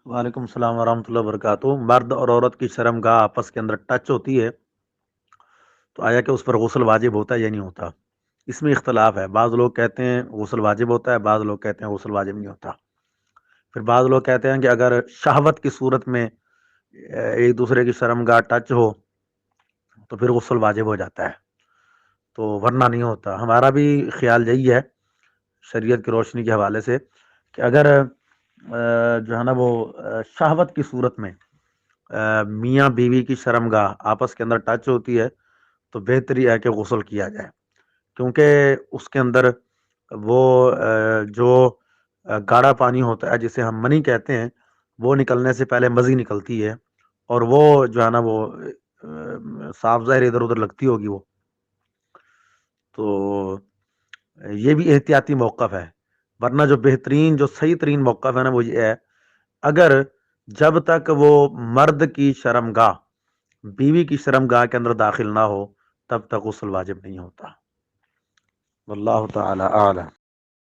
وعلیکم السلام ورحمۃ اللہ وبرکاتہ۔ مرد اور عورت کی شرم گاہ آپس کے اندر ٹچ ہوتی ہے تو آیا کہ اس پر غسل واجب ہوتا ہے یا نہیں ہوتا؟ اس میں اختلاف ہے، بعض لوگ کہتے ہیں غسل واجب ہوتا ہے، بعض لوگ کہتے ہیں غسل واجب نہیں ہوتا۔ پھر بعض لوگ کہتے ہیں کہ اگر شہوت کی صورت میں ایک دوسرے کی شرم گاہ ٹچ ہو تو پھر غسل واجب ہو جاتا ہے، تو ورنہ نہیں ہوتا۔ ہمارا بھی خیال یہی ہے شریعت کی روشنی کے حوالے سے کہ اگر جو ہے نا وہ شہوت کی صورت میں میاں بیوی کی شرم گاہ آپس کے اندر ٹچ ہوتی ہے تو بہتری ہے کہ غسل کیا جائے، کیونکہ اس کے اندر وہ جو گاڑا پانی ہوتا ہے جسے ہم منی کہتے ہیں، وہ نکلنے سے پہلے مزی نکلتی ہے، اور وہ جو ہے نا وہ صاف ظاہر ادھر ادھر لگتی ہوگی وہ، تو یہ بھی احتیاطی موقف ہے۔ ورنہ جو بہترین جو صحیح ترین موقف ہے نا وہ یہ ہے، اگر جب تک وہ مرد کی شرم گاہ بیوی کی شرم گاہ کے اندر داخل نہ ہو تب تک غسل واجب نہیں ہوتا۔ واللہ تعالی اعلم۔